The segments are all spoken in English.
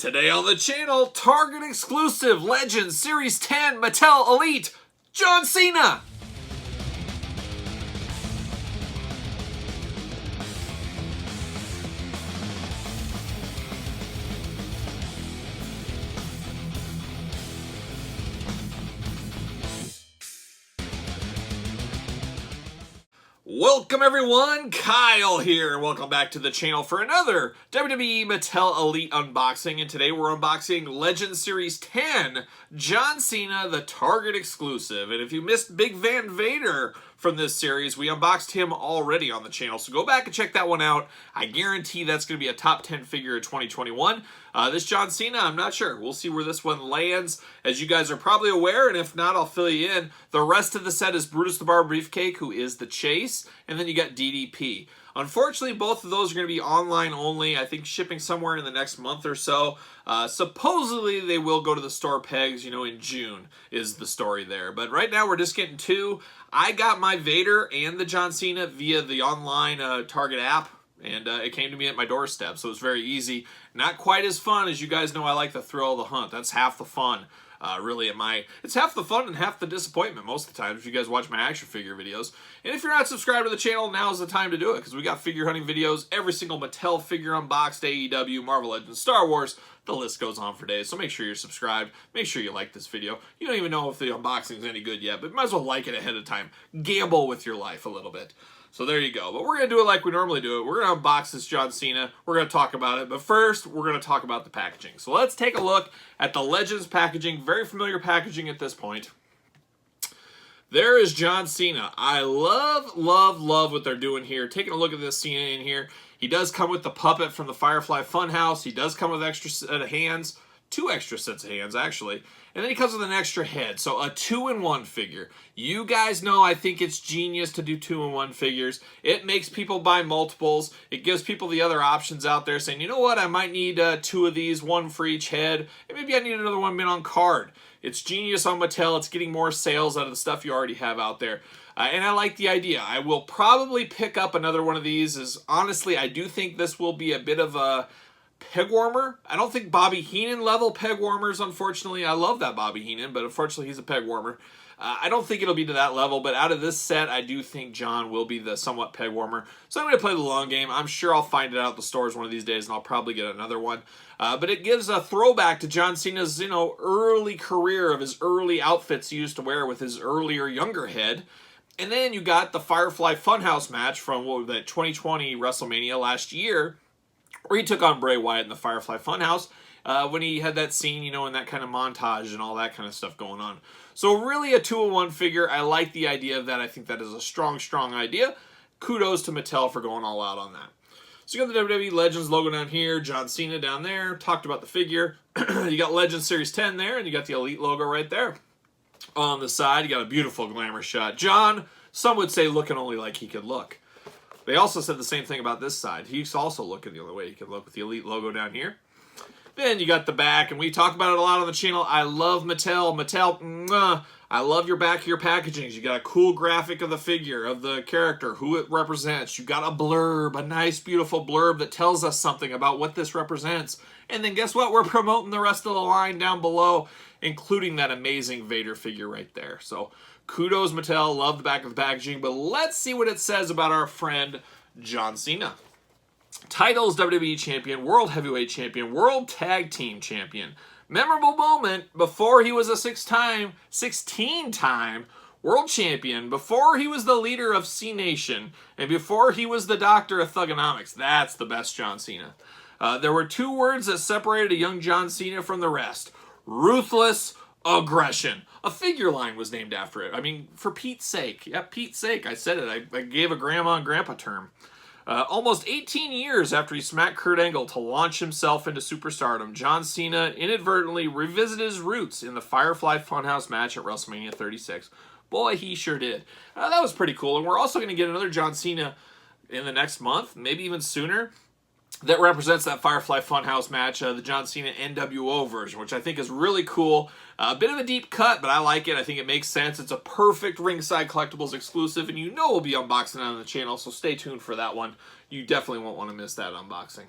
Today on the channel, Target exclusive Legends Series 10 Mattel Elite, John Cena! Welcome everyone, Kyle here, and welcome back to the channel for another WWE Mattel Elite unboxing, and today we're unboxing Legends Series 10, John Cena, the Target exclusive. And if you missed Big Van Vader from this series, we unboxed him already on the channel, so go back and check that one out. I guarantee that's going to be a top 10 figure of 2021. This John Cena, I'm not sure. We'll see where this one lands. As you guys are probably aware, and if not, I'll fill you in. The rest of the set is Brutus the Barber Beefcake, who is the Chase, and then you got DDP. Unfortunately, both of those are going to be online only. I think shipping somewhere in the next month or so. Supposedly, they will go to the store pegs, in June is the story there. But right now, we're just getting two. I got my Vader and the John Cena via the online Target app. And it came to me at my doorstep, so it was very easy. Not quite as fun. As you guys know, I like the thrill of the hunt. That's half the fun, really. It's half the fun and half the disappointment most of the time if you guys watch my action figure videos. And if you're not subscribed to the channel, now's the time to do it, because we got figure hunting videos, every single Mattel figure unboxed, AEW, Marvel Legends, Star Wars. The list goes on for days, so make sure you're subscribed. Make sure you like this video. You don't even know if the unboxing is any good yet, but might as well like it ahead of time. Gamble with your life a little bit. So there you go. But we're going to do it like we normally do it. We're going to unbox this John Cena. We're going to talk about it. But first, we're going to talk about the packaging. So let's take a look at the Legends packaging. Very familiar packaging at this point. There is John Cena. I love, love, love what they're doing here. Taking a look at this Cena in here. He does come with the puppet from the Firefly Funhouse. He does come with extra set of hands. 2 extra sets of hands, actually. And then he comes with an extra head. So a 2-in-1 figure. You guys know I think it's genius to do 2-in-1 figures. It makes people buy multiples. It gives people the other options out there saying, you know what, I might need 2 of these, 1 for each head. And maybe I need another one mint on card. It's genius on Mattel. It's getting more sales out of the stuff you already have out there. And I like the idea. I will probably pick up another one of these. Honestly, I do think this will be a bit of a peg warmer. I don't think Bobby Heenan level peg warmers, unfortunately. I love that Bobby Heenan, but unfortunately he's a peg warmer. I don't think it'll be to that level, but out of this set, I do think John will be the somewhat peg warmer. So I'm going to play the long game. I'm sure I'll find it out at the stores one of these days, and I'll probably get another one. But it gives a throwback to John Cena's, early career of his early outfits he used to wear with his earlier, younger head. And then you got the Firefly Funhouse match from that 2020 WrestleMania last year, where he took on Bray Wyatt in the Firefly Funhouse when he had that scene, and that kind of montage and all that kind of stuff going on. So really a 2-in-1 figure. I like the idea of that. I think that is a strong, strong idea. Kudos to Mattel for going all out on that. So you got the WWE Legends logo down here, John Cena down there. Talked about the figure. You got Legends Series 10 there, and you got the Elite logo right there. On the side, you got a beautiful glamour shot. John, some would say looking only like he could look. They also said the same thing about this side. He's also looking the only way he can look with the Elite logo down here. Then you got the back, and we talk about it a lot on the channel. I love Mattel. Mattel, mwah. I love your back of your packagings. You got a cool graphic of the figure, of the character, who it represents. You got a blurb, a nice, beautiful blurb that tells us something about what this represents. And then guess what? We're promoting the rest of the line down below, including that amazing Vader figure right there. So kudos, Mattel. Love the back of the packaging. But let's see what it says about our friend John Cena. Titles: WWE Champion, World Heavyweight Champion, World Tag Team Champion. Memorable moment before he was a 16-time World Champion, before he was the leader of C Nation, and before he was the doctor of Thugonomics. That's the best John Cena. There were 2 words that separated a young John Cena from the rest. Ruthless aggression. A figure line was named after it. I mean, for Pete's sake. Yeah, Pete's sake. I said it. I gave a grandma and grandpa term. Almost 18 years after he smacked Kurt Angle to launch himself into superstardom, John Cena inadvertently revisited his roots in the Firefly Funhouse match at WrestleMania 36. Boy, he sure did. That was pretty cool. And we're also going to get another John Cena in the next month, maybe even sooner, that represents that Firefly Funhouse match, the John Cena NWO version, which I think is really cool. A bit of a deep cut, but I like it. I think it makes sense. It's a perfect Ringside Collectibles exclusive, and we'll be unboxing it on the channel, so stay tuned for that one. You definitely won't want to miss that unboxing.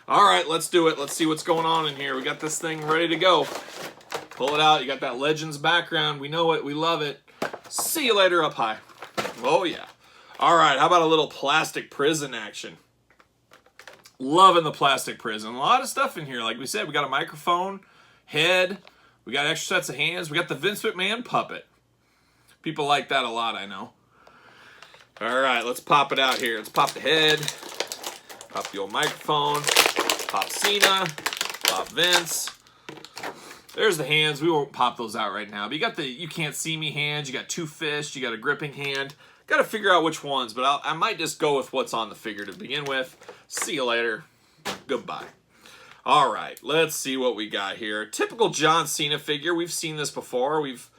All right, let's do it. Let's see what's going on in here. We got this thing ready to go. Pull it out. You got that Legends background. We know it. We love it. See you later up high. Oh, yeah. All right, how about a little plastic prison action? Loving the plastic prison. A lot of stuff in here. Like we said, we got a microphone, head. We got extra sets of hands. We got the Vince McMahon puppet. People like that a lot, I know. All right, let's pop it out here. Let's pop the head. Pop the old microphone. Pop Cena. Pop Vince. There's the hands. We won't pop those out right now. But you got the you can't see me hands. You got two fists. You got a gripping hand. Got to figure out which ones, but I might just go with what's on the figure to begin with. See you later. Goodbye. All right, let's see what we got here. Typical John Cena figure. We've seen this before. This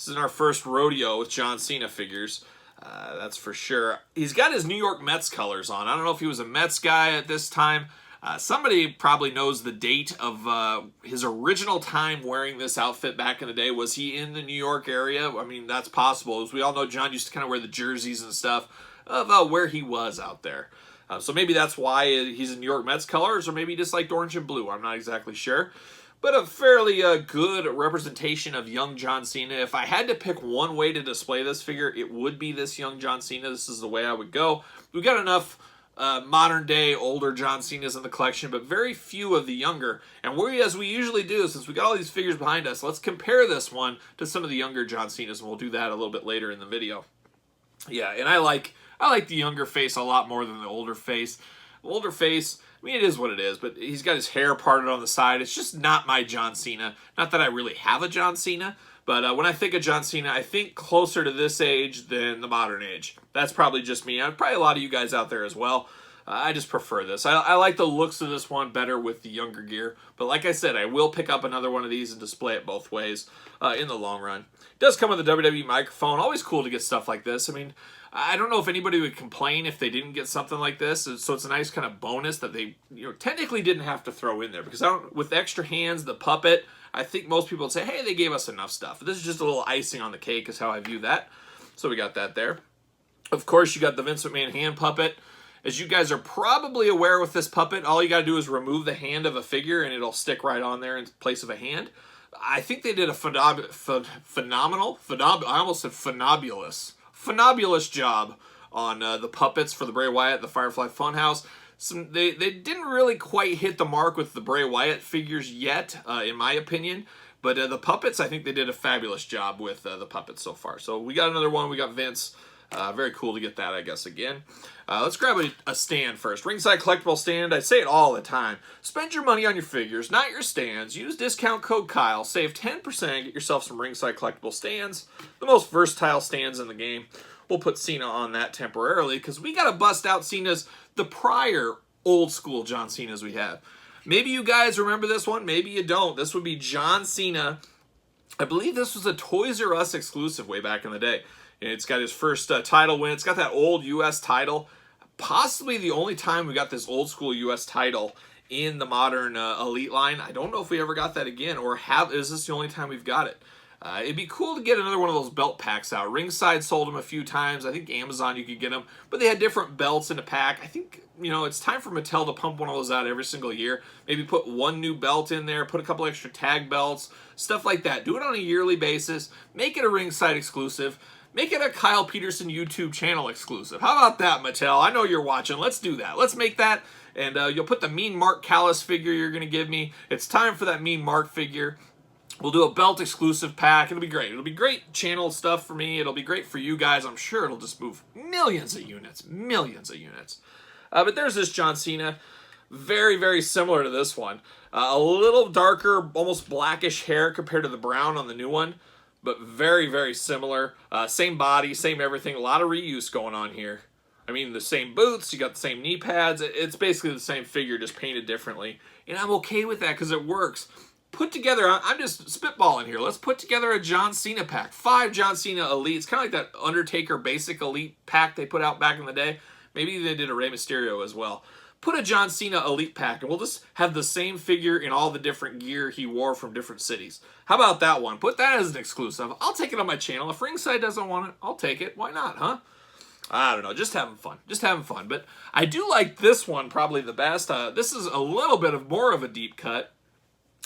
is our first rodeo with John Cena figures. That's for sure. He's got his New York Mets colors on. I don't know if he was a Mets guy at this time. Somebody probably knows the date of his original time wearing this outfit back in the day. Was he in the New York area? I mean, that's possible. As we all know, John used to kind of wear the jerseys and stuff of where he was out there. So maybe that's why he's in New York Mets colors, or maybe he just liked orange and blue. I'm not exactly sure. But a fairly good representation of young John Cena. If I had to pick one way to display this figure, it would be this young John Cena. This is the way I would go. We've got enough modern day older John Cena's in the collection, but very few of the younger. And as we usually do, since we got all these figures behind us, let's compare this one to some of the younger John Cena's, and we'll do that a little bit later in the video. Yeah, and I like the younger face a lot more than the older face. The older face, I mean, it is what it is, but he's got his hair parted on the side. It's just not my John Cena. Not that I really have a John Cena, but when I think of John Cena, I think closer to this age than the modern age. That's probably just me. Probably a lot of you guys out there as well. I just prefer this. I like the looks of this one better with the younger gear. But like I said, I will pick up another one of these and display it both ways in the long run. It does come with a WWE microphone. Always cool to get stuff like this. I mean, I don't know if anybody would complain if they didn't get something like this. So it's a nice kind of bonus that they technically didn't have to throw in there. Because with extra hands, the puppet, I think most people would say, hey, they gave us enough stuff. This is just a little icing on the cake is how I view that. So we got that there. Of course, you got the Vince McMahon hand puppet. As you guys are probably aware with this puppet, all you got to do is remove the hand of a figure and it'll stick right on there in place of a hand. I think they did a phenomenalous job on the puppets for the Bray Wyatt, the Firefly Funhouse. They didn't really quite hit the mark with the Bray Wyatt figures yet, in my opinion. But the puppets, I think they did a fabulous job with the puppets so far. So we got another one. We got Vince. Very cool to get that, I guess, again. Let's grab a stand first. Ringside Collectible stand. I say it all the time. Spend your money on your figures, not your stands. Use discount code Kyle. Save 10%. Get yourself some Ringside Collectible stands. The most versatile stands in the game. We'll put Cena on that temporarily because we got to bust out Cena's, the prior old school John Cena's we have. Maybe you guys remember this one. Maybe you don't. This would be John Cena. I believe this was a Toys R Us exclusive way back in the day. It's got his first title win. It's got that old U.S. title. Possibly the only time we got this old school U.S. title in the modern Elite line. I don't know if we ever got that again, or is this the only time we've got it? It'd be cool to get another one of those belt packs out. Ringside sold them a few times. I think Amazon you could get them, but they had different belts in a pack. I think, it's time for Mattel to pump one of those out every single year. Maybe put one new belt in there, put a couple extra tag belts, stuff like that. Do it on a yearly basis. Make it a Ringside exclusive. Make it a Kyle Peterson YouTube channel exclusive. How about that, Mattel? I know you're watching. Let's do that. Let's make that, and you'll put the Mean Mark Callis figure you're going to give me. It's time for that Mean Mark figure. We'll do a belt exclusive pack. It'll be great. It'll be great channel stuff for me. It'll be great for you guys. I'm sure it'll just move millions of units. Millions of units. But there's this John Cena. Very, very similar to this one. A little darker, almost blackish hair compared to the brown on the new one. But very, very similar. Same body, same everything. A lot of reuse going on here. I mean, the same boots. You got the same knee pads. It's basically the same figure, just painted differently. And I'm okay with that because it works. Put together, I'm just spitballing here. Let's put together a John Cena pack. 5 John Cena Elites. Kind of like that Undertaker Basic Elite pack they put out back in the day. Maybe they did a Rey Mysterio as well. Put a John Cena Elite pack, and we'll just have the same figure in all the different gear he wore from different cities. How about that one? Put that as an exclusive. I'll take it on my channel. If Ringside doesn't want it, I'll take it. Why not, huh? I don't know, just having fun. Just having fun. But I do like this one probably the best. This is a little bit of more of a deep cut.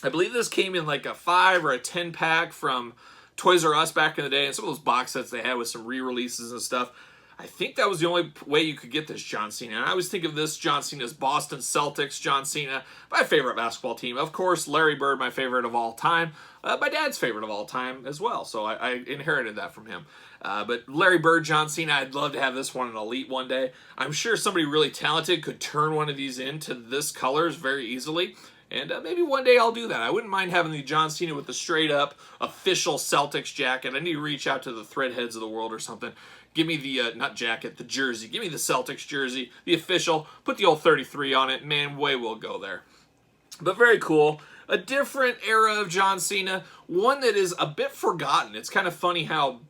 I believe this came in like a 5 or a 10 pack from Toys R Us back in the day, and some of those box sets they had with some re-releases and stuff. I think that was the only way you could get this John Cena. And I always think of this John Cena as Boston Celtics John Cena, my favorite basketball team. Of course, Larry Bird, my favorite of all time. My dad's favorite of all time as well, so I inherited that from him. But Larry Bird, John Cena, I'd love to have this one in Elite one day. I'm sure somebody really talented could turn one of these into this colors very easily. And maybe one day I'll do that. I wouldn't mind having the John Cena with the straight-up official Celtics jacket. I need to reach out to the Threadheads of the world or something. Give me the, not jacket, the jersey. Give me the Celtics jersey, the official. Put the old 33 on it. Man, way we'll go there. But very cool. A different era of John Cena. One that is a bit forgotten. It's kind of funny how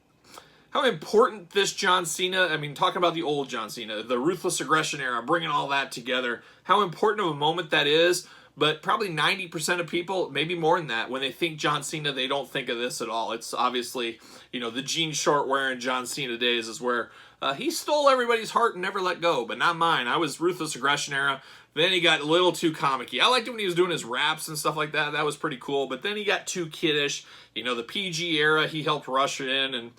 important this John Cena, I mean, talking about the old John Cena, the Ruthless Aggression era, bringing all that together, how important of a moment that is. But probably 90% of people, maybe more than that, when they think John Cena, they don't think of this at all. It's obviously, you know, the jean short wearing John Cena days is where he stole everybody's heart and never let go, but not mine. I was Ruthless Aggression era. Then he got a little too comic-y. I liked it when he was doing his raps and stuff like that. That was pretty cool. But then he got too kiddish. You know, the PG era, he helped rush it in, and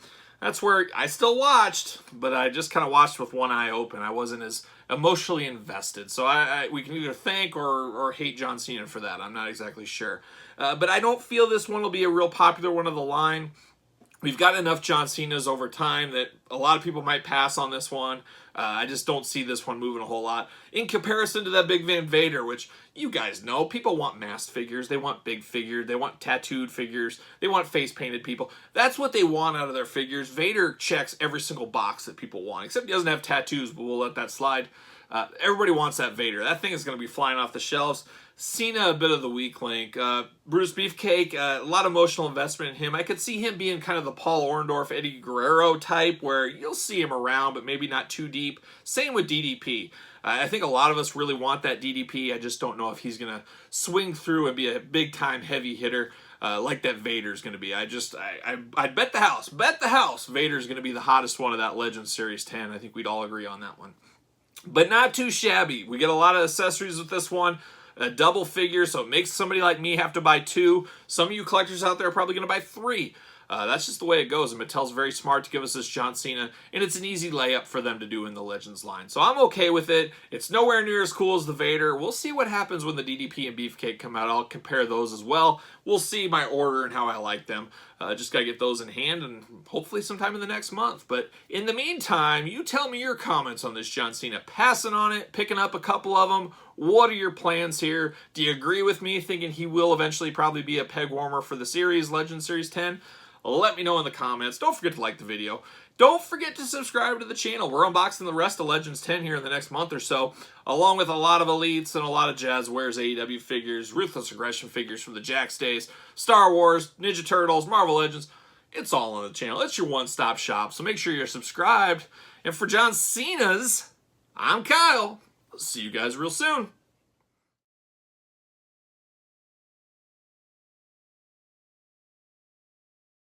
that's where I still watched, but I just kind of watched with one eye open. I wasn't as emotionally invested. So we can either thank or hate John Cena for that. I'm not exactly sure. But I don't feel this one will be a real popular one of the line. We've got enough John Cenas over time that a lot of people might pass on this one. I just don't see this one moving a whole lot. In comparison to that Big Van Vader, which you guys know, people want masked figures, they want big figures, they want tattooed figures, they want face-painted people. That's what they want out of their figures. Vader checks every single box that people want, except he doesn't have tattoos, but we'll let that slide. Everybody wants that Vader. That thing is going to be flying off the shelves. Cena, a bit of the weak link. Bruce Beefcake, a lot of emotional investment in him. I could see him being kind of the Paul Orndorff, Eddie Guerrero type, where you'll see him around, but maybe not too deep. Same with DDP. I think a lot of us really want that DDP. I just don't know if he's going to swing through and be a big-time heavy hitter like that Vader's going to be. I'd bet the house. Bet the house Vader's going to be the hottest one of that Legends Series 10. I think we'd all agree on that one. But not too shabby. We get a lot of accessories with this one. A double figure, so it makes somebody like me have to buy 2. Some of you collectors out there are probably going to buy 3. That's just the way it goes, and Mattel's very smart to give us this John Cena, and it's an easy layup for them to do in the Legends line. So I'm okay with it. It's nowhere near as cool as the Vader. We'll see what happens when the DDP and Beefcake come out. I'll compare those as well. We'll see my order and how I like them. Just got to get those in hand, and hopefully sometime in the next month. But in the meantime, you tell me your comments on this John Cena. Passing on it, picking up a couple of them. What are your plans here? Do you agree with me, thinking he will eventually probably be a peg warmer for the series, Legends Series 10? Let me know in the comments. Don't forget to like the video. Don't forget to subscribe to the channel. We're unboxing the rest of Legends 10 here in the next month or so, along with a lot of Elites and a lot of Jazzwares AEW figures, Ruthless Aggression figures from the Jax days, Star Wars, Ninja Turtles, Marvel Legends. It's all on the channel. It's your one-stop shop, so make sure you're subscribed. And for John Cena's, I'm Kyle. See you guys real soon.